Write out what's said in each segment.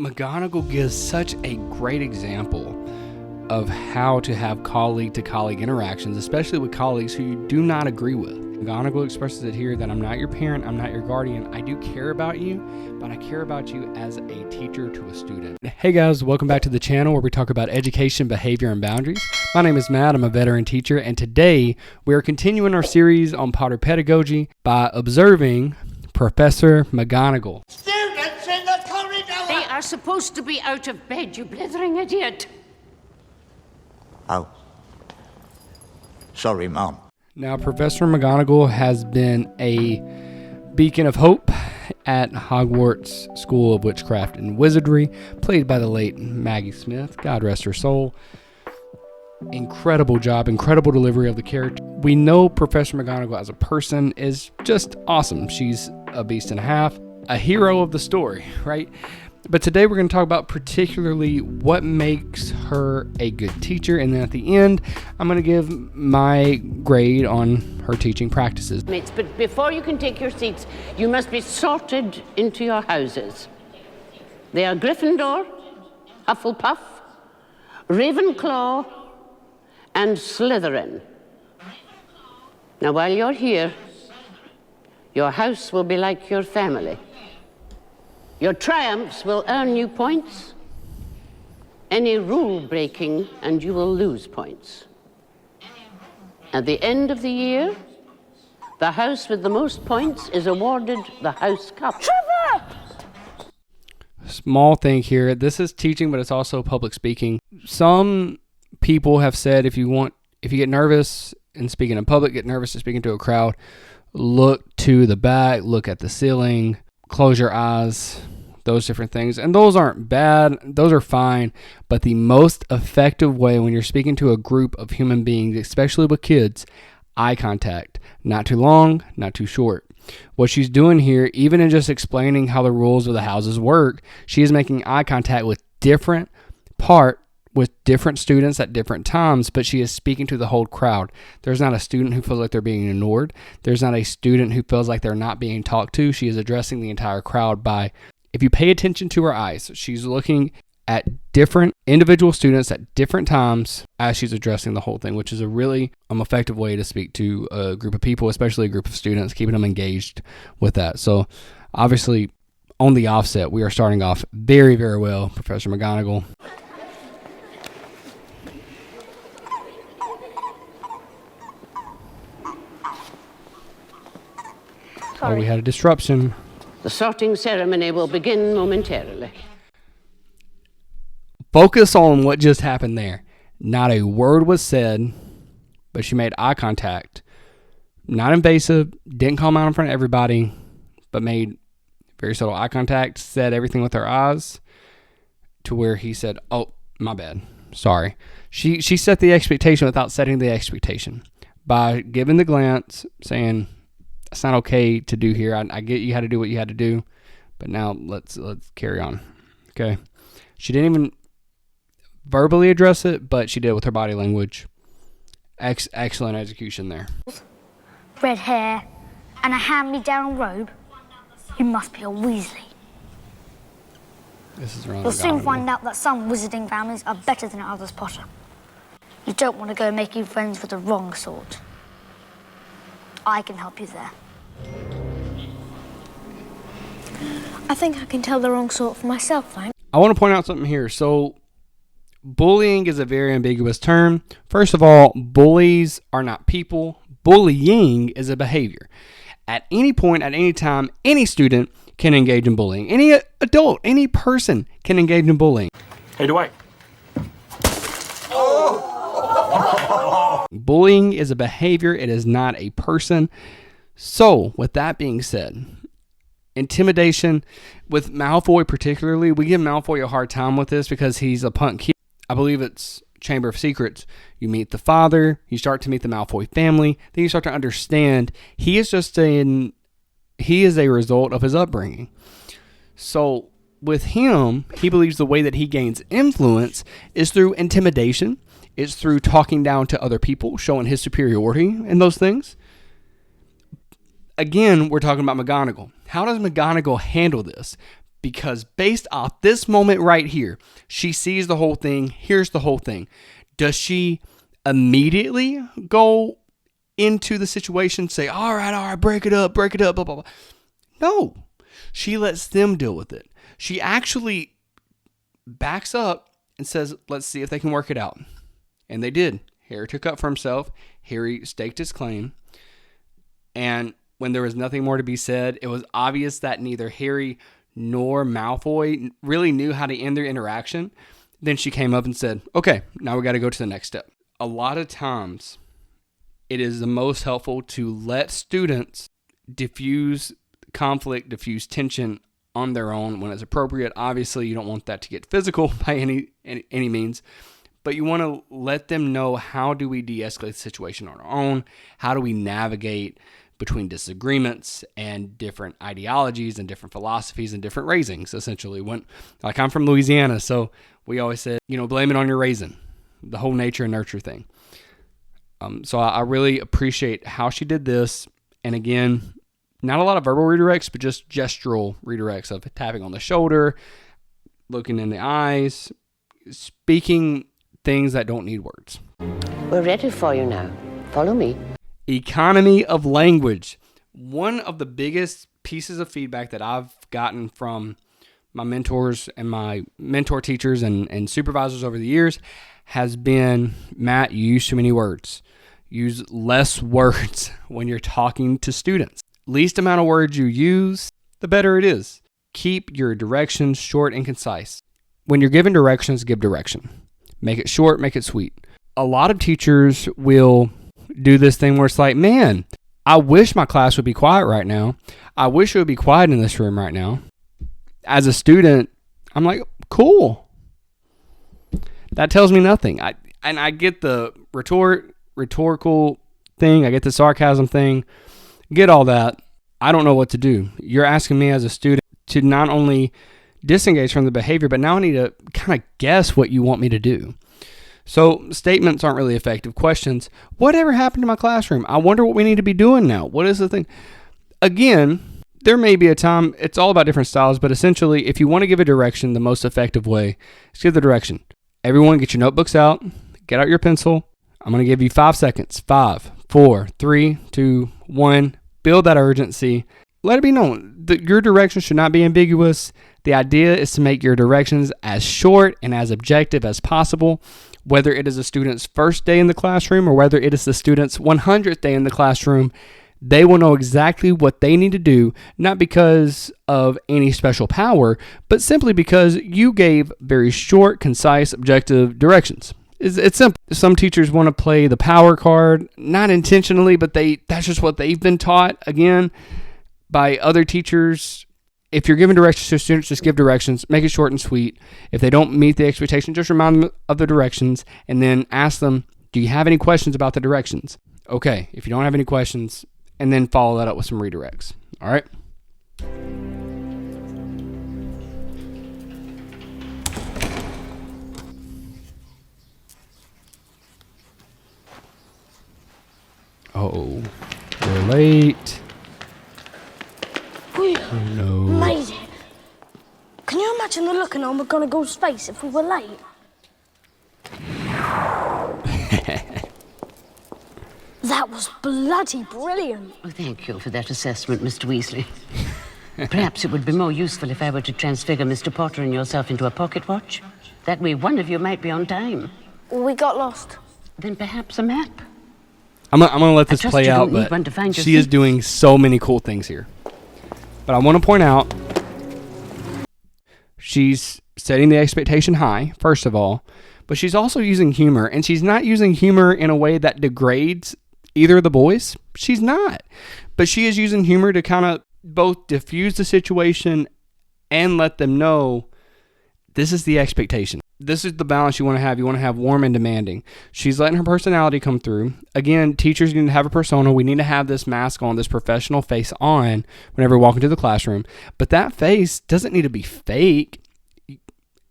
McGonagall gives such a great example of how to have colleague-to-colleague interactions, especially with colleagues who you do not agree with. McGonagall expresses it here that I'm not your parent, I'm not your guardian. I do care about you, but I care about you as a teacher to a student. Hey guys, welcome back to the channel where we talk about education, behavior, and boundaries. My name is Matt, I'm a veteran teacher, and today we are continuing our series on Potter pedagogy by observing Professor McGonagall. Students in the corridor! They are supposed to be out of bed, you blithering idiot. Oh. Sorry, Mom. Now, Professor McGonagall has been a beacon of hope at Hogwarts School of Witchcraft and Wizardry, played by the late Maggie Smith. God rest her soul. Incredible job, incredible delivery of the character. We know Professor McGonagall as a person is just awesome. She's a beast and a half, a hero of the story, right? But today we're going to talk about particularly what makes her a good teacher. And then at the end, I'm going to give my grade on her teaching practices. Mates, but before you can take your seats, you must be sorted into your houses. They are Gryffindor, Hufflepuff, Ravenclaw, and Slytherin. Now, while you're here, your house will be like your family. Your triumphs will earn you points. Any rule breaking, and you will lose points. At the end of the year, the house with the most points is awarded the House Cup. Trevor! Small thing here. This is teaching, but it's also public speaking. Some people have said if you get nervous in speaking in public, get nervous in speaking to a crowd, look to the back, look at the ceiling, close your eyes, those different things. And those aren't bad. Those are fine. But the most effective way when you're speaking to a group of human beings, especially with kids, eye contact. Not too long, not too short. What she's doing here, even in just explaining how the rules of the houses work, she is making eye contact with different students at different times, but she is speaking to the whole crowd. There's not a student who feels like they're being ignored. There's not a student who feels like they're not being talked to. She is addressing the entire crowd by, if you pay attention to her eyes, she's looking at different individual students at different times as she's addressing the whole thing, which is a really effective way to speak to a group of people, especially a group of students, keeping them engaged with that. So obviously, on the offset, we are starting off very, very well, Professor McGonagall. Oh, we had a disruption. The sorting ceremony will begin momentarily. Focus on what just happened there. Not a word was said, but she made eye contact. Not invasive, didn't call him out in front of everybody, but made very subtle eye contact, said everything with her eyes to where he said, oh, my bad, sorry. She set the expectation without setting the expectation by giving the glance, saying, it's not okay to do here. I get you had to do what you had to do, but now let's carry on. Okay. She didn't even verbally address it, but she did with her body language. Excellent execution there. Red hair and a hand-me-down robe. You must be a Weasley. This is wrong. You'll soon find out that some wizarding families are better than others, Potter. You don't want to go making friends with the wrong sort. I can help you there. I think I can tell the wrong sort for myself, thanks. I want to point out something here. So, bullying is a very ambiguous term. First of all, bullies are not people. Bullying is a behavior. At any point, at any time, any student can engage in bullying. Any adult, any person can engage in bullying. Hey, Dwight. Bullying is a behavior. It is not a person. So, with that being said, intimidation with Malfoy particularly, we give Malfoy a hard time with this because he's a punk kid. I believe it's Chamber of Secrets. You meet the father, you start to meet the Malfoy family, then you start to understand he is a result of his upbringing. So, with him, he believes the way that he gains influence is through intimidation. It's through talking down to other people, showing his superiority in those things. Again, we're talking about McGonagall. How does McGonagall handle this? Because based off this moment right here, she sees the whole thing, hears the whole thing. Does she immediately go into the situation, say, all right, break it up, blah, blah, blah? No. She lets them deal with it. She actually backs up and says, let's see if they can work it out. And they did. Harry took up for himself. Harry staked his claim. And when there was nothing more to be said, it was obvious that neither Harry nor Malfoy really knew how to end their interaction. Then she came up and said, okay, now we got to go to the next step. A lot of times, it is the most helpful to let students diffuse conflict, diffuse tension on their own when it's appropriate. Obviously, you don't want that to get physical by any means, but you want to let them know, how do we de-escalate the situation on our own? How do we navigate between disagreements and different ideologies and different philosophies and different raisings, essentially. I'm from Louisiana, so we always said, blame it on your raising, the whole nature and nurture thing. So I really appreciate how she did this. And again, not a lot of verbal redirects, but just gestural redirects of tapping on the shoulder, looking in the eyes, speaking things that don't need words. We're ready for you now. Follow me. Economy of language. One of the biggest pieces of feedback that I've gotten from my mentors and my mentor teachers and supervisors over the years has been, Matt, you use too many words. Use less words when you're talking to students. Least amount of words you use, the better it is. Keep your directions short and concise. When you're given directions, give direction. Make it short, make it sweet. A lot of teachers will do this thing where it's like, man, I wish my class would be quiet right now. I wish it would be quiet in this room right now. As a student, I'm like, cool. That tells me nothing. I get the rhetorical thing. I get the sarcasm thing. Get all that. I don't know what to do. You're asking me as a student to not only disengage from the behavior, but now I need to kind of guess what you want me to do. So statements aren't really effective. Questions: whatever happened to my classroom? I wonder what we need to be doing now. What is the thing? Again, there may be a time, it's all about different styles, but essentially, if you want to give a direction, the most effective way is give the direction. Everyone get your notebooks out, get out your pencil. I'm going to give you 5 seconds. 5, 4, 3, 2, 1. Build that urgency. Let it be known that your direction should not be ambiguous. The idea is to make your directions as short and as objective as possible, whether it is a student's first day in the classroom or whether it is the student's 100th day in the classroom. They will know exactly what they need to do, not because of any special power, but simply because you gave very short, concise, objective directions. It's simple. Some teachers want to play the power card, not intentionally, but that's just what they've been taught, again, by other teachers. If you're giving directions to students, just give directions. Make it short and sweet. If they don't meet the expectation, just remind them of the directions and then ask them, do you have any questions about the directions? Okay, if you don't have any questions, and then follow that up with some redirects. All right? Oh, we're late. Oh, no. Made it. Can you imagine the look on McGonagall's face if we were late? That was bloody brilliant. Oh, thank you for that assessment, Mr. Weasley. Perhaps it would be more useful if I were to transfigure Mr. Potter and yourself into a pocket watch. That way one of you might be on time. We got lost. Then perhaps a map. I'm gonna let this play out, but she is doing so many cool things here. But I want to point out, she's setting the expectation high, first of all, but she's also using humor, and she's not using humor in a way that degrades either of the boys. She's not. But she is using humor to kind of both diffuse the situation and let them know this is the expectation. This is the balance you want to have. You want to have warm and demanding. She's letting her personality come through. Again, teachers need to have a persona. We need to have this mask on, this professional face on whenever we walk into the classroom. But that face doesn't need to be fake.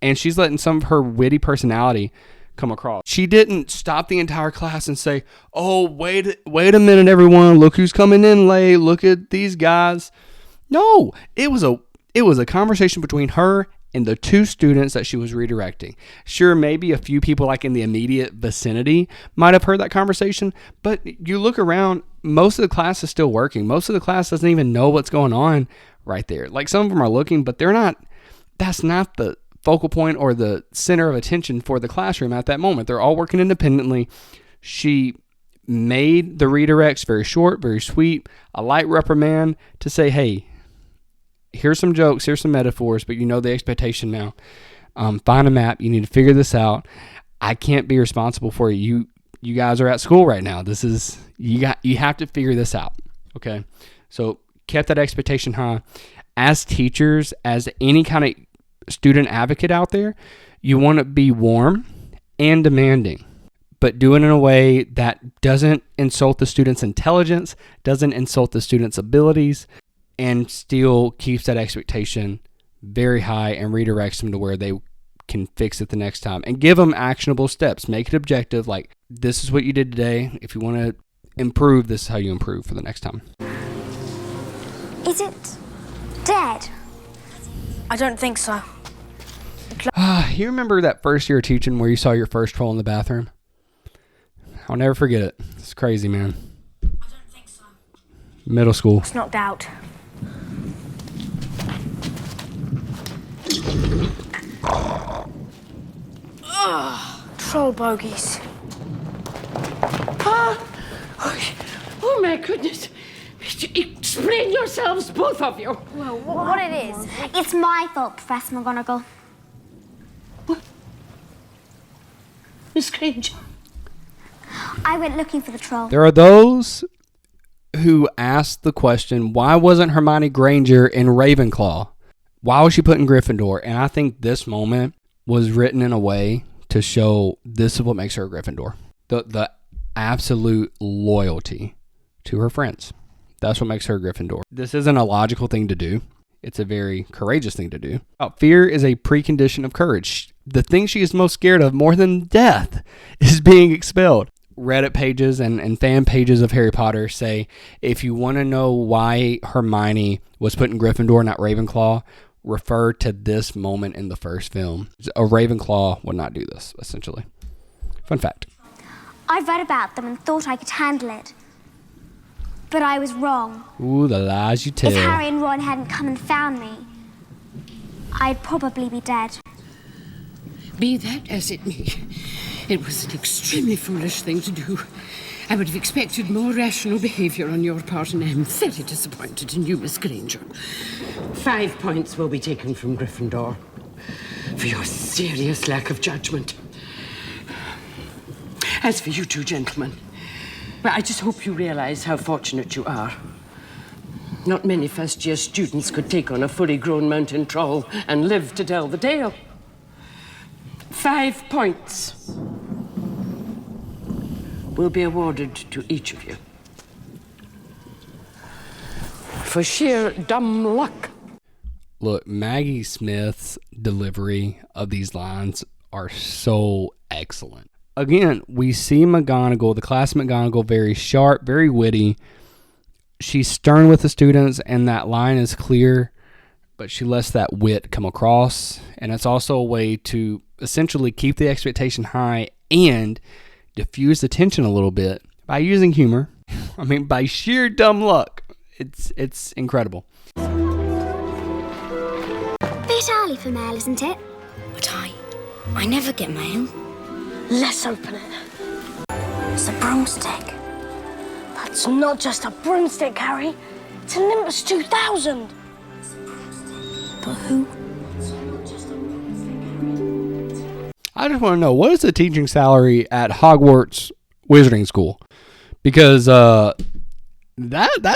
And she's letting some of her witty personality come across. She didn't stop the entire class and say, oh, wait a minute, everyone. Look who's coming in late. Look at these guys. No, it was a It was a conversation between her and the two students that she was redirecting. Sure, maybe a few people like in the immediate vicinity might have heard that conversation, but you look around, most of the class is still working. Most of the class doesn't even know what's going on right there. Like, some of them are looking, but that's not the focal point or the center of attention for the classroom at that moment. They're all working independently. She made the redirects very short, very sweet, a light reprimand to say, hey, here's some jokes, here's some metaphors, but you know the expectation now. Find a map. You need to figure this out. I can't be responsible for you. You guys are at school right now. You have to figure this out. Okay. So kept that expectation high. As teachers, as any kind of student advocate out there, you want to be warm and demanding, but do it in a way that doesn't insult the student's intelligence, doesn't insult the student's abilities, and still keeps that expectation very high and redirects them to where they can fix it the next time. And give them actionable steps. Make it objective, like, this is what you did today. If you want to improve, this is how you improve for the next time. Is it dead? I don't think so. You remember that first year of teaching where you saw your first troll in the bathroom? I'll never forget it. It's crazy, man. I don't think so. Middle school. It's knocked out. Troll bogies. Oh my goodness. Explain yourselves, both of you. Well, what it is? It's my fault, Professor McGonagall. Miss Granger. I went looking for the troll. There are those who ask the question, why wasn't Hermione Granger in Ravenclaw? Why was she put in Gryffindor? And I think this moment was written in a way to show this is what makes her a Gryffindor. The absolute loyalty to her friends. That's what makes her a Gryffindor. This isn't a logical thing to do. It's a very courageous thing to do. Fear is a precondition of courage. The thing she is most scared of more than death is being expelled. Reddit pages and fan pages of Harry Potter say, if you want to know why Hermione was put in Gryffindor, not Ravenclaw, refer to this moment in the first film. A Ravenclaw would not do this, essentially. Fun fact. I read about them and thought I could handle it. But I was wrong. Ooh, the lies you tell. If Harry and Ron hadn't come and found me, I'd probably be dead. Be that as it may, it was an extremely foolish thing to do. I would have expected more rational behaviour on your part, and I am very disappointed in you, Miss Granger. 5 points will be taken from Gryffindor for your serious lack of judgment. As for you two gentlemen, well, I just hope you realise how fortunate you are. Not many first-year students could take on a fully grown mountain troll and live to tell the tale. 5 points will be awarded to each of you for sheer dumb luck. Look, Maggie Smith's delivery of these lines are so excellent. Again, we see McGonagall, the class McGonagall, very sharp, very witty. She's stern with the students, and that line is clear, but she lets that wit come across. And it's also a way to essentially keep the expectation high and diffuse the tension a little bit by using humor. I mean, by sheer dumb luck. It's incredible. Bit early for mail, isn't it? But I never get mail. Let's open it. It's a broomstick. That's not just a broomstick, Harry. It's a Nimbus 2000. But who? I just want to know, what is the teaching salary at Hogwarts Wizarding School? Because that's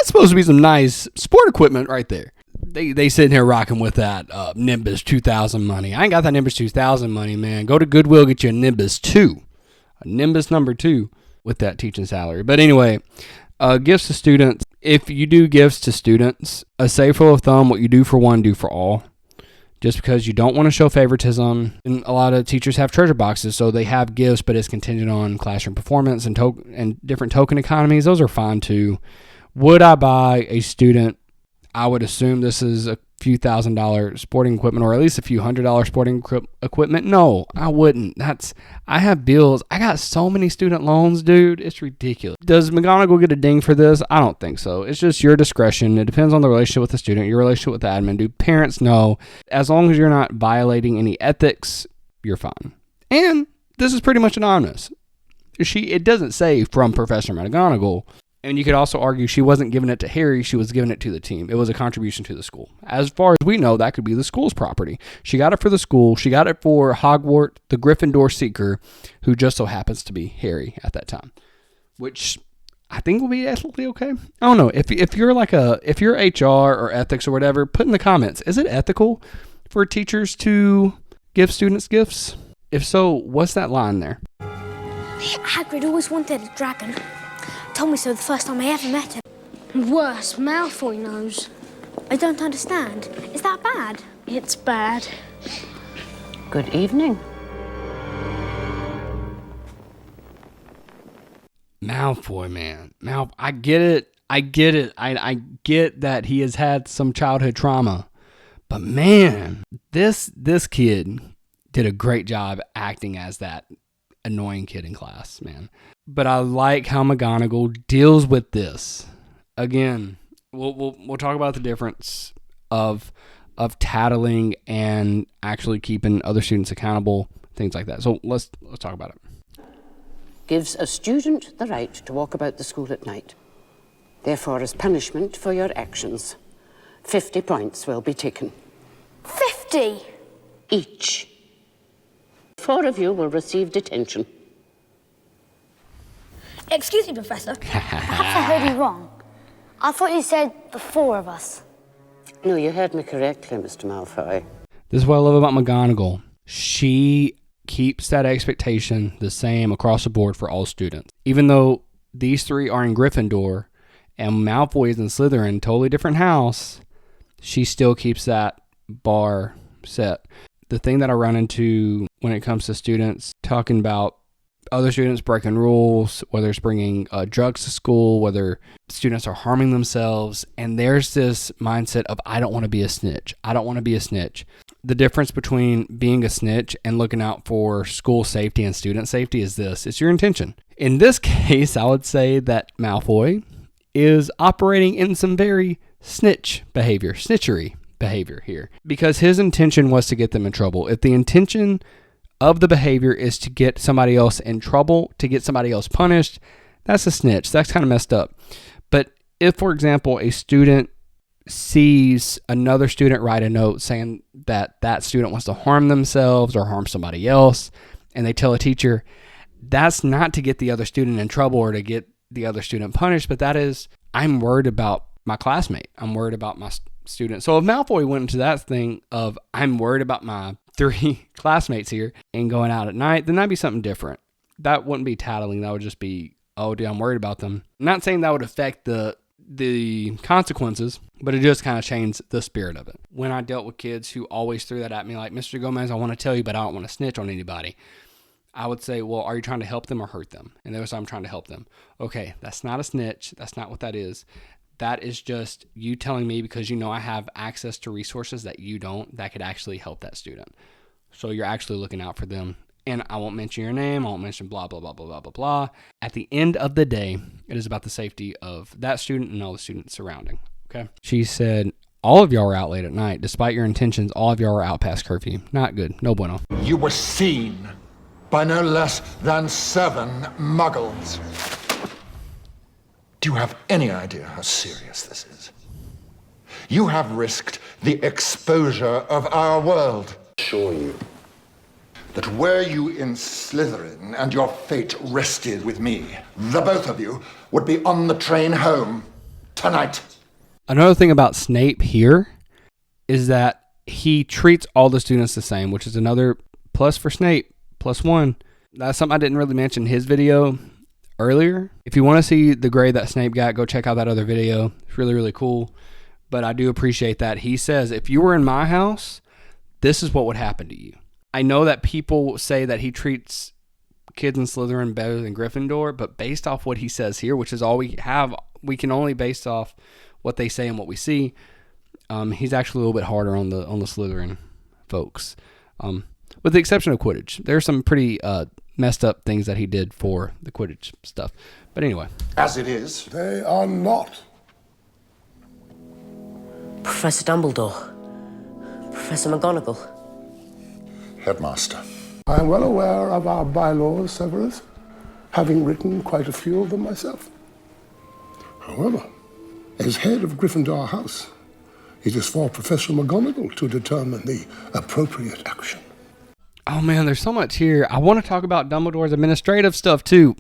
supposed to be some nice sport equipment right there. They sitting here rocking with that Nimbus 2000 money. I ain't got that Nimbus 2000 money, man. Go to Goodwill, get you a Nimbus 2. A Nimbus number 2 with that teaching salary. But anyway, gifts to students. If you do gifts to students, a safe rule of thumb, what you do for one, do for all. Just because you don't want to show favoritism. And a lot of teachers have treasure boxes, so they have gifts, but it's contingent on classroom performance and different token economies. Those are fine too. Would I buy a student? I would assume this is a few $1,000 sporting equipment, or at least a few $100 sporting equipment? No, I wouldn't. I have bills. I got so many student loans, dude. It's ridiculous. Does McGonagall get a ding for this? I don't think so. It's just your discretion. It depends on the relationship with the student, your relationship with the admin. Do parents know? As long as you're not violating any ethics, you're fine. And this is pretty much anonymous. It doesn't say from Professor McGonagall. And you could also argue she wasn't giving it to Harry, she was giving it to the team. It was a contribution to the school. As far as we know, that could be the school's property. She got it for the school. She got it for Hogwarts, the Gryffindor seeker, who just so happens to be Harry at that time. Which I think will be ethically okay. I don't know. If you're HR or ethics or whatever, put in the comments. Is it ethical for teachers to give students gifts? If so, what's that line there? Hagrid always wanted a dragon. Told me so the first time I ever met him. Worse, Malfoy knows. I don't understand. Is that bad? It's bad. Good evening. Malfoy, man. I get it. I get that he has had some childhood trauma. But man, this kid did a great job acting as that annoying kid in class, man. But I like how McGonagall deals with this. Again, we'll talk about the difference of tattling and actually keeping other students accountable, things like that. So let's talk about it. Gives a student the right to walk about the school at night. Therefore, as punishment for your actions, 50 points will be taken. 50? Each. 4 of you will receive detention. Excuse me, Professor. Perhaps I heard you wrong. I thought you said the 4 of us. No, you heard me correctly, Mr. Malfoy. This is what I love about McGonagall. She keeps that expectation the same across the board for all students. Even though these 3 are in Gryffindor and Malfoy is in Slytherin, totally different house, she still keeps that bar set. The thing that I run into when it comes to students talking about other students breaking rules, whether it's bringing drugs to school, whether students are harming themselves, and there's this mindset of, I don't want to be a snitch. I don't want to be a snitch. The difference between being a snitch and looking out for school safety and student safety is this. It's your intention. In this case, I would say that Malfoy is operating in some very snitchery behavior here, because his intention was to get them in trouble. If the intention of the behavior is to get somebody else in trouble, to get somebody else punished, that's a snitch. That's kind of messed up. But if, for example, a student sees another student write a note saying that that student wants to harm themselves or harm somebody else, and they tell a teacher, that's not to get the other student in trouble or to get the other student punished, but that is, I'm worried about my classmate. I'm worried about my student. So if Malfoy went into that thing of, I'm worried about my 3 classmates here and going out at night, then that'd be something different. That wouldn't be tattling. That would just be, oh, dude, I'm worried about them. I'm not saying that would affect the consequences, but it just kind of changed the spirit of it. When I dealt with kids who always threw that at me, like, Mr. Gomez, I want to tell you, but I don't want to snitch on anybody, I would say, well, are you trying to help them or hurt them? And they would say, I'm trying to help them. Okay, that's not a snitch. That's not what that is. That is just you telling me because you know I have access to resources that you don't, that could actually help that student. So you're actually looking out for them. And I won't mention your name. I won't mention blah, blah, blah, blah, blah, blah, blah. At the end of the day, it is about the safety of that student and all the students surrounding. Okay. She said, all of y'all are out late at night. Despite your intentions, all of y'all are out past curfew. Not good. No bueno. You were seen by no less than 7 muggles. Do you have any idea how serious this is? You have risked the exposure of our world. Assure you that were you in Slytherin and your fate rested with me, the both of you would be on the train home tonight. Another thing about Snape here is that he treats all the students the same, which is another plus for Snape, +1. That's something I didn't really mention in his video earlier. If you want to see the grade that Snape got, go check out that other video. It's really, really cool. But I do appreciate that. He says, if you were in my house, this is what would happen to you. I know that people say that he treats kids in Slytherin better than Gryffindor, but based off what he says here, which is all we have, we can only base off what they say and what we see. He's actually a little bit harder on the Slytherin folks, with the exception of Quidditch. There's some pretty messed up things that he did for the Quidditch stuff. But anyway. As it is. They are not. Professor Dumbledore. Professor McGonagall. Headmaster. I am well aware of our bylaws, Severus, having written quite a few of them myself. However, as head of Gryffindor House, it is for Professor McGonagall to determine the appropriate action. Oh man, there's so much here. I want to talk about Dumbledore's administrative stuff too.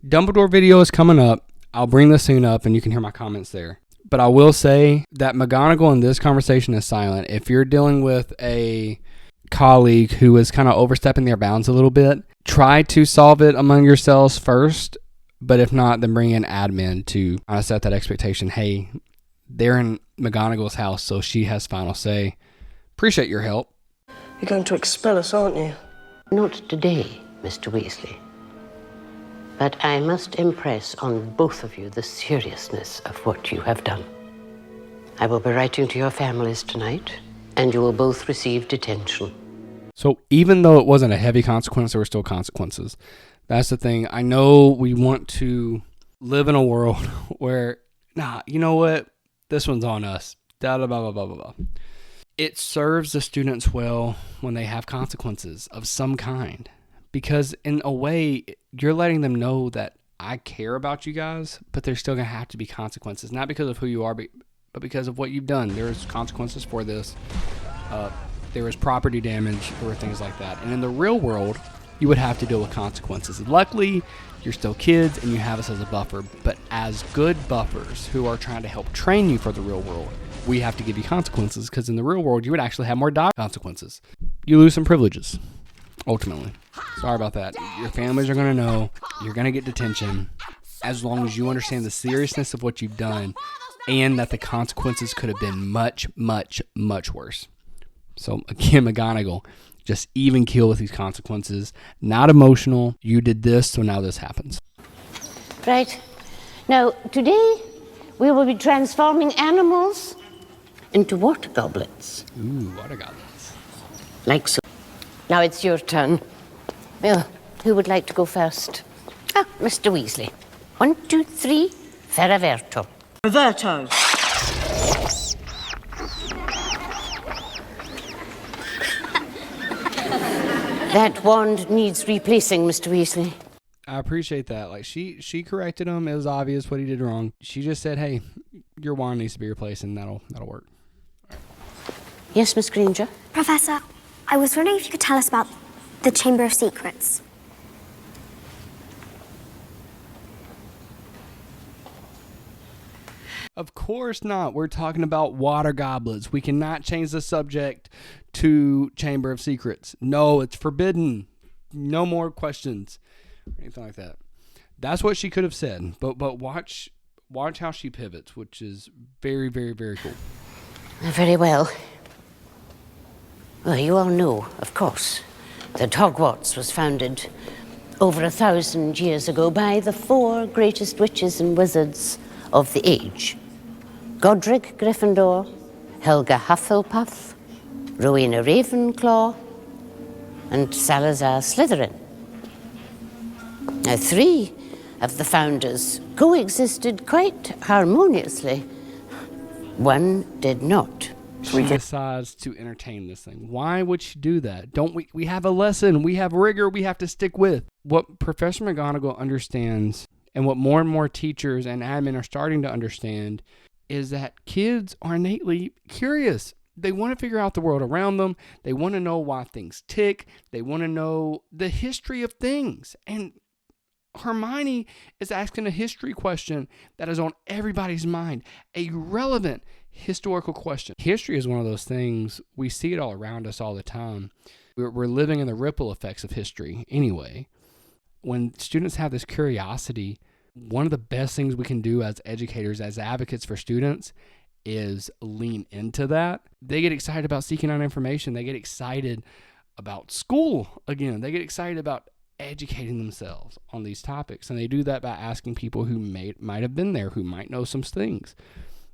Dumbledore video is coming up. I'll bring this soon up and you can hear my comments there. But I will say that McGonagall in this conversation is silent. If you're dealing with a colleague who is kind of overstepping their bounds a little bit, try to solve it among yourselves first. But if not, then bring in admin to kind of set that expectation. Hey, they're in McGonagall's house, so she has final say. Appreciate your help. You're going to expel us, aren't you? Not today, Mr. Weasley. But I must impress on both of you the seriousness of what you have done. I will be writing to your families tonight, and you will both receive detention. So even though it wasn't a heavy consequence, there were still consequences. That's the thing. I know we want to live in a world where, you know what? This one's on us. Blah, blah, blah, blah, blah, blah. It serves the students well when they have consequences of some kind. Because in a way, you're letting them know that I care about you guys, but there's still going to have to be consequences. Not because of who you are, but because of what you've done. There's consequences for this. There is property damage or things like that. And in the real world, you would have to deal with consequences. Luckily, you're still kids and you have us as a buffer. But as good buffers who are trying to help train you for the real world, we have to give you consequences, because in the real world, you would actually have more dire consequences. You lose some privileges, ultimately. Sorry about that. Your families are going to know. You're going to get detention as long as you understand the seriousness of what you've done and that the consequences could have been much, much, much worse. So again, McGonagall, just even keel with these consequences. Not emotional. You did this, so now this happens. Right. Now, today we will be transforming animals into water goblets. Ooh, water goblets. Like so. Now it's your turn. Well, who would like to go first? Mr. Weasley. 1, 2, 3, Ferraverto. Roberto. That wand needs replacing, Mr. Weasley. I appreciate that. Like she corrected him. It was obvious what he did wrong. She just said, "Hey, your wand needs to be replaced, and that'll work." Yes, Miss Granger? Professor, I was wondering if you could tell us about the Chamber of Secrets. Of course not. We're talking about water goblets. We cannot change the subject to Chamber of Secrets. No, it's forbidden. No more questions. Anything like that. That's what she could have said. But watch how she pivots, which is very, very, very cool. Very well. Well, you all know, of course, that Hogwarts was founded over 1,000 years ago by the 4 greatest witches and wizards of the age. Godric Gryffindor, Helga Hufflepuff, Rowena Ravenclaw, and Salazar Slytherin. Now, 3 of the founders coexisted quite harmoniously. 1 did not. She decides to entertain this thing. Why would she do that? Don't we have a lesson. We have rigor we have to stick with. What Professor McGonagall understands, and what more and more teachers and admin are starting to understand, is that kids are innately curious. They want to figure out the world around them. They want to know why things tick. They want to know the history of things. And Hermione is asking a history question that is on everybody's mind, a relevant historical question. History is one of those things, we see it all around us all the time. We're living in the ripple effects of history anyway. When students have this curiosity, one of the best things we can do as educators, as advocates for students, is lean into that. They get excited about seeking out information. They get excited about school again. They get excited about educating themselves on these topics. And they do that by asking people who might have been there, who might know some things.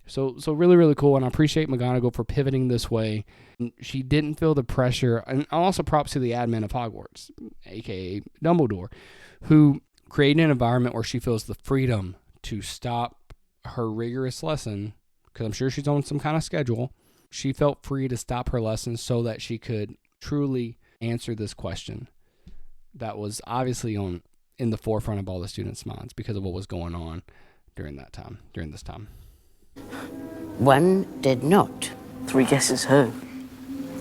So really, really cool. And I appreciate McGonagall for pivoting this way. She didn't feel the pressure. And also props to the admin of Hogwarts, a.k.a. Dumbledore, who created an environment where she feels the freedom to stop her rigorous lesson, because I'm sure she's on some kind of schedule. She felt free to stop her lesson so that she could truly answer this question that was obviously in the forefront of all the students' minds because of what was going on during this time. One did not. 3 guesses who?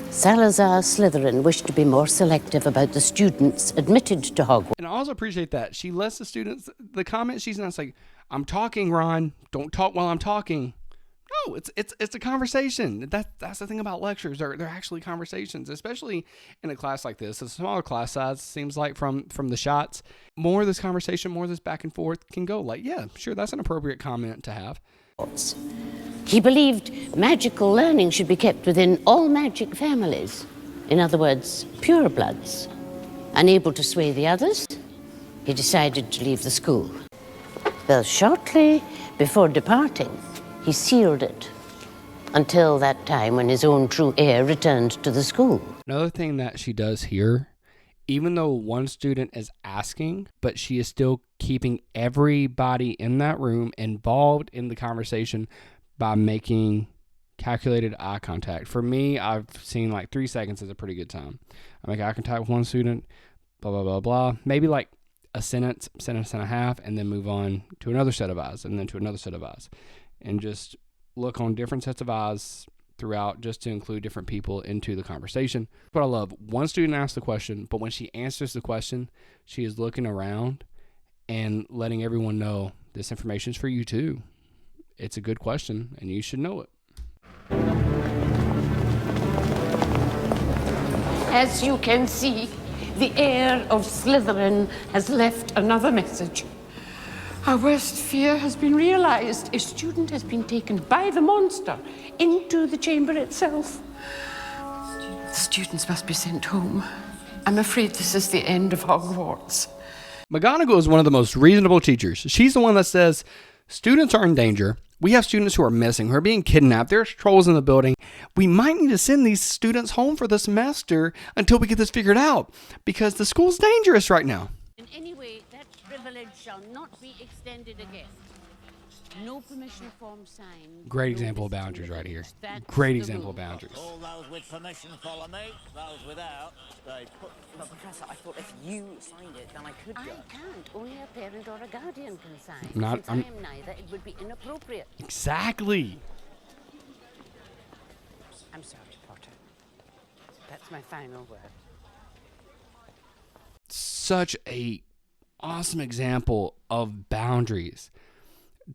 Salazar Slytherin wished to be more selective about the students admitted to Hogwarts. And I also appreciate that. She lets the students, the comment she's not like, I'm talking, Ron. Don't talk while I'm talking. No, it's a conversation. That's the thing about lectures. They're actually conversations, especially in a class like this. A smaller class size seems like from the shots. More of this conversation, more of this back and forth can go. Like, yeah, sure, that's an appropriate comment to have. He believed magical learning should be kept within all magic families. In other words, purebloods. Unable to sway the others, he decided to leave the school. Well, shortly before departing, he sealed it until that time when his own true heir returned to the school. Another thing that she does here, even though one student is asking, but she is still keeping everybody in that room involved in the conversation by making calculated eye contact. For me, I've seen like 3 seconds is a pretty good time. I make eye contact with one student, blah, blah, blah, blah. Maybe like a sentence and a half, and then move on to another set of eyes, and then to another set of eyes. And just look on different sets of eyes throughout, just to include different people into the conversation. What I love, one student asks the question, but when she answers the question, she is looking around and letting everyone know this information is for you too. It's a good question, and you should know it. As you can see, the heir of Slytherin has left another message. Our worst fear has been realized. A student has been taken by the monster into the chamber itself. The students must be sent home. I'm afraid this is the end of Hogwarts. McGonagall is one of the most reasonable teachers. She's the one that says, students are in danger. We have students who are missing, who are being kidnapped. There's trolls in the building. We might need to send these students home for the semester until we get this figured out, because the school's dangerous right now. In any way, that privilege shall not be extended again. No permission form signed. Great example of boundaries right here. Great example of boundaries. All those with permission follow me. Those without, stay put. But Professor, I thought if you signed it, then I could go. I can't. Only a parent or a guardian can sign. Not- Since I am neither, it would be inappropriate. Exactly. I'm sorry, Potter. That's my final word. Such a awesome example of boundaries.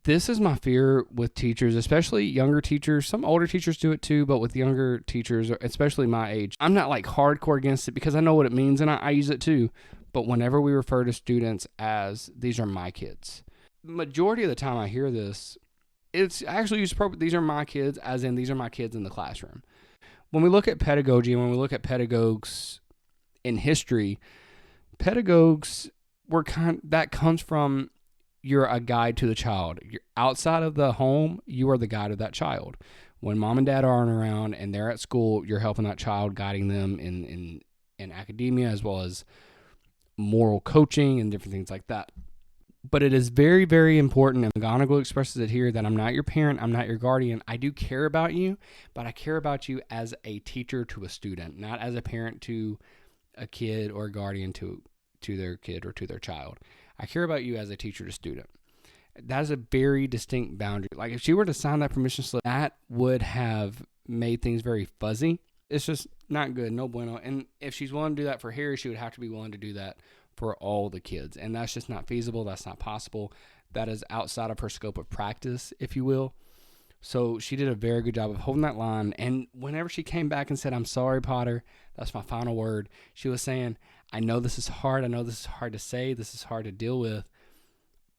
This is my fear with teachers, especially younger teachers. Some older teachers do it too, but with younger teachers, especially my age, I'm not like hardcore against it because I know what it means and I use it too. But whenever we refer to students as, these are my kids, majority of the time I hear this, it's actually used appropriate. These are my kids, as in these are my kids in the classroom. When we look at pedagogy and when we look at pedagogues in history, pedagogues that comes from, you're a guide to the child. You're outside of the home, you are the guide of that child. When mom and dad aren't around and they're at school, you're helping that child, guiding them in academia as well as moral coaching and different things like that. But it is very, very important, and McGonagall expresses it here, that I'm not your parent, I'm not your guardian. I do care about you, but I care about you as a teacher to a student, not as a parent to a kid or a guardian to their kid or to their child. I care about you as a teacher to student. That is a very distinct boundary. Like if she were to sign that permission slip, that would have made things very fuzzy. It's just not good, no bueno. And if she's willing to do that for Harry, she would have to be willing to do that for all the kids. And that's just not feasible. That's not possible. That is outside of her scope of practice, if you will. So she did a very good job of holding that line. And whenever she came back and said, I'm sorry, Potter, that's my final word, she was saying, I know this is hard. I know this is hard to say. This is hard to deal with.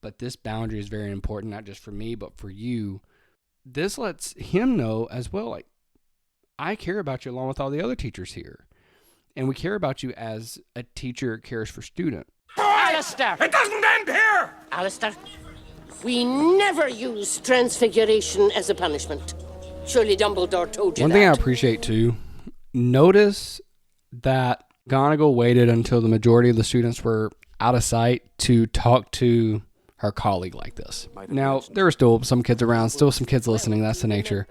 But this boundary is very important, not just for me, but for you. This lets him know as well, like, I care about you along with all the other teachers here. And we care about you as a teacher cares for student. Alistair! It doesn't end here! Alistair, We never use Transfiguration as a punishment. Surely Dumbledore told you One that. thing I appreciate too, notice that McGonagall waited until the majority of the students were out of sight to talk to her colleague like this. Now, there were still some kids around, still some kids listening, that's the nature.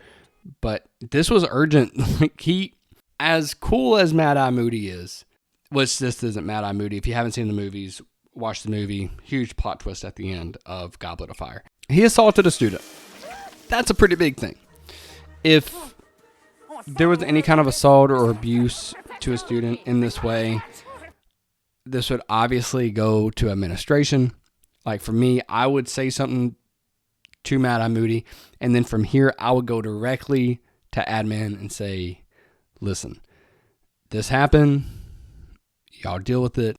But this was urgent. Like, as cool as Mad-Eye Moody is, which this isn't Mad-Eye Moody. If you haven't seen the movies, watch the movie. Huge plot twist at the end of Goblet of Fire. He assaulted a student. That's a pretty big thing. If there was any kind of assault or abuse to a student in this way, this would obviously go to administration. Like for me, I would say something to Mad-Eye Moody, and then from here, I would go directly to admin and say, listen, this happened. Y'all deal with it.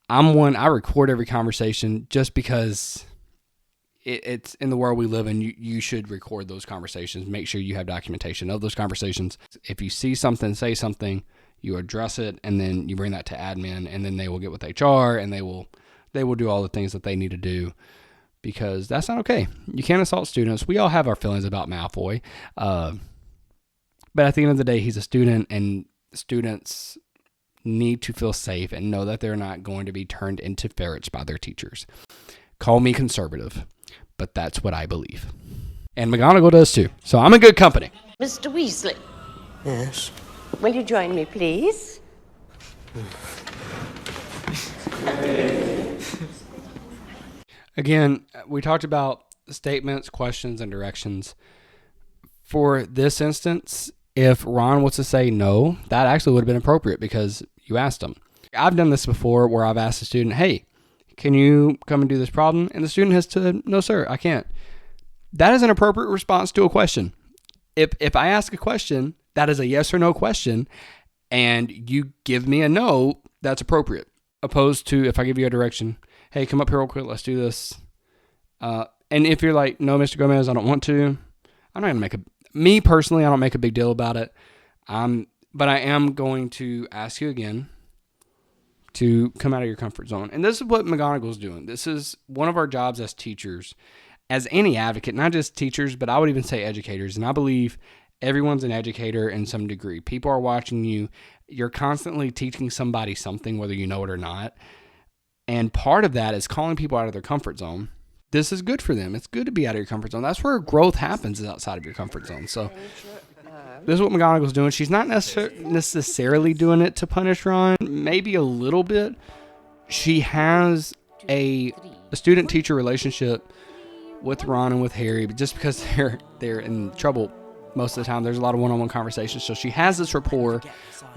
I record every conversation just because it's in the world we live in. You should record those conversations. Make sure you have documentation of those conversations. If you see something, say something, you address it, and then you bring that to admin, and then they will get with HR, and they will do all the things that they need to do, because that's not okay. You can't assault students. We all have our feelings about Malfoy. But at the end of the day, he's a student, and students need to feel safe and know that they're not going to be turned into ferrets by their teachers. Call me conservative, but that's what I believe. And McGonagall does too. So I'm in good company. Mr. Weasley, Yes. will you join me, please? Again, we talked about statements, questions, and directions. For this instance, if Ron was to say no, that actually would have been appropriate because you asked him. I've done this before where I've asked a student, hey, can you come and do this problem? And the student has said, no, sir, I can't. That is an appropriate response to a question. If I ask a question, that is a yes or no question, and you give me a no, that's appropriate. Opposed to if I give you a direction, hey, come up here real quick, let's do this. And if you're like, no, Mr. Gomez, I don't want to, I'm not going to me personally, I don't make a big deal about it. But I am going to ask you again to come out of your comfort zone. And this is what McGonagall's doing. This is one of our jobs as teachers, as any advocate, not just teachers, but I would even say educators. And I believe everyone's an educator in some degree. People are watching you. You're constantly teaching somebody something, whether you know it or not. And part of that is calling people out of their comfort zone. This is good for them. It's good to be out of your comfort zone. That's where growth happens, is outside of your comfort zone. So this is what McGonagall's doing. She's not necessarily doing it to punish Ron. Maybe a little bit. She has a student-teacher relationship with Ron and with Harry, but just because they're in trouble most of the time, there's a lot of one-on-one conversations. So she has this rapport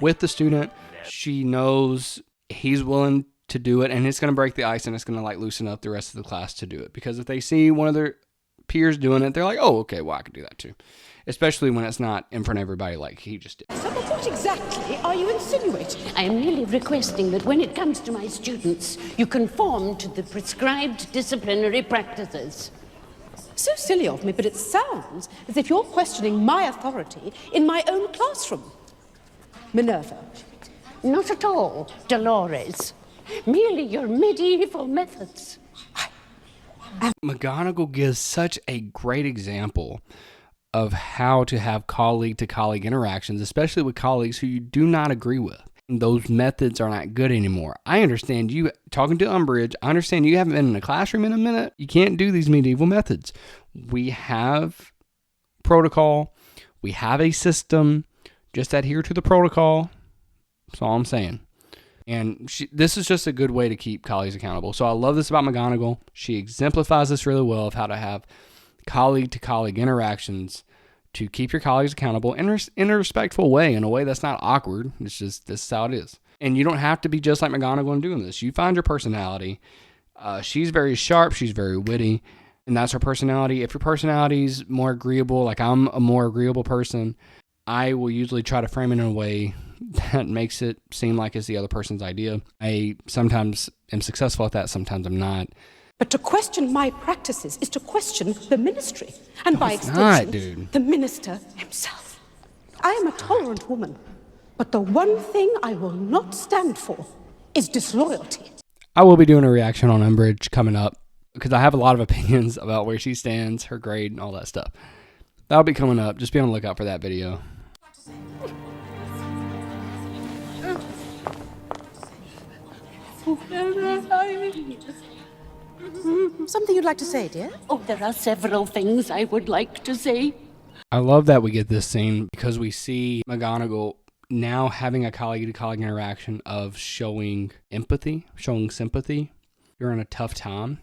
with the student. She knows he's willing to do it, and it's going to break the ice, and it's going to like loosen up the rest of the class to do it. Because if they see one of their peers doing it, they're like, oh, okay, well, I can do that too. Especially when it's not in front of everybody like he just did. So what exactly are you insinuating? I am merely requesting that when it comes to my students, you conform to the prescribed disciplinary practices. So silly of me, but it sounds as if you're questioning my authority in my own classroom. Minerva. Not at all, Dolores. Merely your medieval methods. McGonagall gives such a great example of how to have colleague-to-colleague interactions, especially with colleagues who you do not agree with. Those methods are not good anymore. I understand you talking to Umbridge. I understand you haven't been in a classroom in a minute. You can't do these medieval methods. We have protocol. We have a system. Just adhere to the protocol. That's all I'm saying. And this is just a good way to keep colleagues accountable. So I love this about McGonagall. She exemplifies this really well of how to have colleague-to-colleague interactions to keep your colleagues accountable in a respectful way, in a way that's not awkward. It's just, this is how it is. And you don't have to be just like McGonagall in doing this. You find your personality. She's very sharp. She's very witty. And that's her personality. If your personality's more agreeable, like I'm a more agreeable person, I will usually try to frame it in a way that makes it seem like it's the other person's idea. I sometimes am successful at that. Sometimes I'm not. But to question my practices is to question the ministry, and by it's extension, not, the minister himself. I am a tolerant woman, but the one thing I will not stand for is disloyalty. I will be doing a reaction on Umbridge coming up because I have a lot of opinions about where she stands, her grade, and all that stuff. That'll be coming up. Just be on the lookout for that video. Something you'd like to say, dear? Oh, there are several things I would like to say. I love that we get this scene because we see McGonagall now having a colleague-to-colleague interaction of showing empathy, showing sympathy during a tough time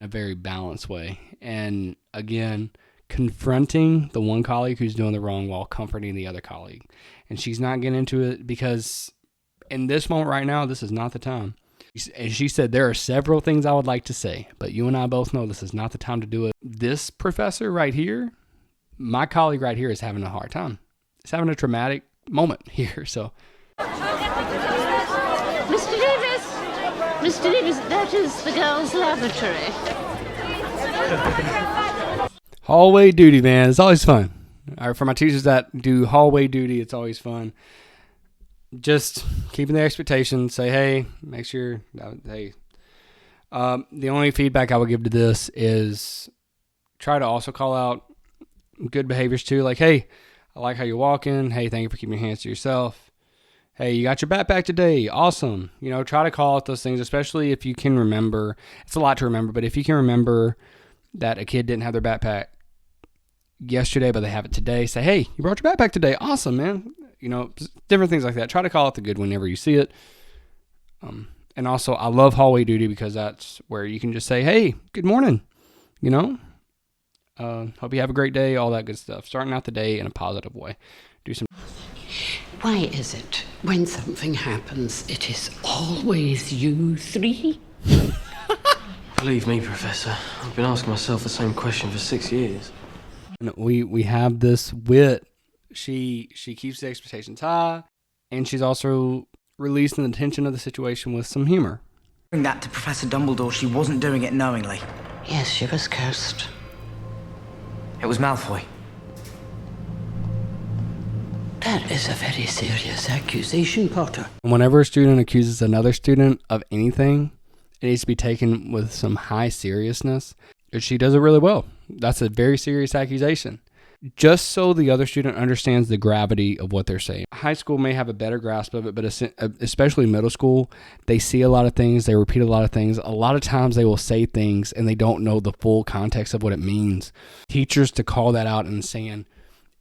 in a very balanced way. And again, confronting the one colleague who's doing the wrong while comforting the other colleague. And she's not getting into it because in this moment right now, this is not the time. And she said, there are several things I would like to say, but you and I both know this is not the time to do it. This professor right here, my colleague right here, is having a hard time. It's having a traumatic moment here, so. Mr. Davis! Mr. Davis, that is the girls' lavatory. Hallway duty, man. It's always fun. All right, for my teachers that do hallway duty, it's always fun. Just keeping the expectations. Say, hey, make sure. Hey, the only feedback I would give to this is try to also call out good behaviors too. Like, hey, I like how you're walking. Hey, thank you for keeping your hands to yourself. Hey, you got your backpack today. Awesome. You know, try to call out those things, especially if you can remember. It's a lot to remember, but if you can remember that a kid didn't have their backpack yesterday, but they have it today, say, hey, you brought your backpack today. Awesome, man. You know, different things like that. Try to call out the good whenever you see it. And also, I love hallway duty because that's where you can just say, hey, good morning. You know, hope you have a great day, all that good stuff. Starting out the day in a positive way. Do some. Why is it when something happens, it is always you three? Believe me, Professor, I've been asking myself the same question for 6 years. And we have this wit. She keeps the expectations high, and she's also releasing the tension of the situation with some humor. Bring that to Professor Dumbledore, she wasn't doing it knowingly. Yes, she was cursed. It was Malfoy. That is a very serious accusation, Potter. Whenever a student accuses another student of anything, it needs to be taken with some high seriousness. She does it really well. That's a very serious accusation. Just so the other student understands the gravity of what they're saying. High school may have a better grasp of it, but especially middle school, they see a lot of things, they repeat a lot of things. A lot of times they will say things and they don't know the full context of what it means. Teachers to call that out and saying,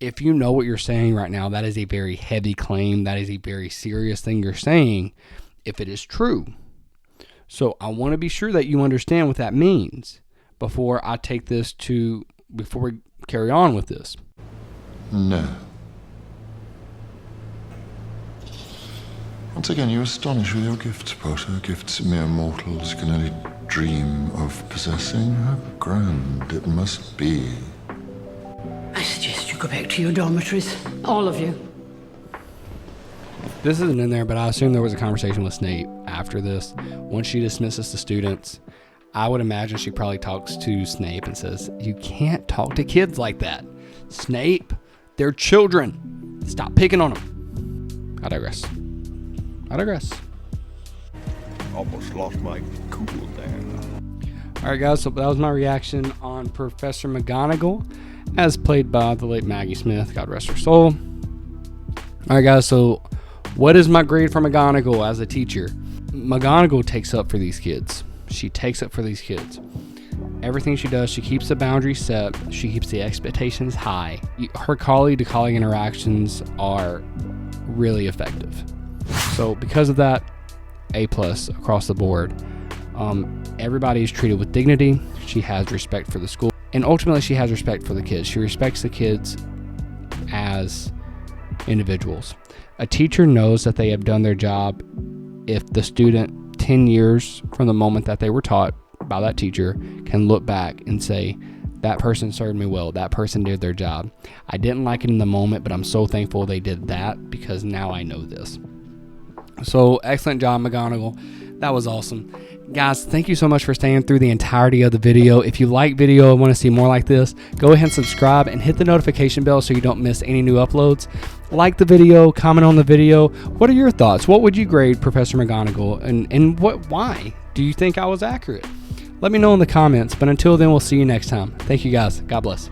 if you know what you're saying right now, that is a very heavy claim. That is a very serious thing you're saying if it is true. So I want to be sure that you understand what that means before we carry on with this. No. Once again, you astonish with your gifts, Potter. Gifts mere mortals can only dream of possessing. How grand it must be. I suggest you go back to your dormitories, all of you. This isn't in there, but I assume there was a conversation with Snape after this. Once she dismisses the students, I would imagine she probably talks to Snape and says, you can't talk to kids like that. Snape, they're children. Stop picking on them. I digress. Almost lost my cool there. All right, guys, so that was my reaction on Professor McGonagall, as played by the late Maggie Smith. God rest her soul. All right, guys, so what is my grade for McGonagall as a teacher? McGonagall takes up for these kids. She takes up for these kids. Everything she does, she keeps the boundaries set. She keeps the expectations high. Her colleague-to-colleague interactions are really effective. So because of that, A+ across the board. Everybody is treated with dignity. She has respect for the school. And ultimately, she has respect for the kids. She respects the kids as individuals. A teacher knows that they have done their job if the student 10 years from the moment that they were taught by that teacher can look back and say, that person served me well, that person did their job. I didn't like it in the moment, but I'm so thankful they did that because now I know this. So excellent job, McGonagall. That was awesome. Guys, thank you so much for staying through the entirety of the video. If you like video and want to see more like this, go ahead and subscribe and hit the notification bell so you don't miss any new uploads. Like the video, comment on the video. What are your thoughts? What would you grade Professor McGonagall, and why? Do you think I was accurate? Let me know in the comments, but until then, we'll see you next time. Thank you guys. God bless.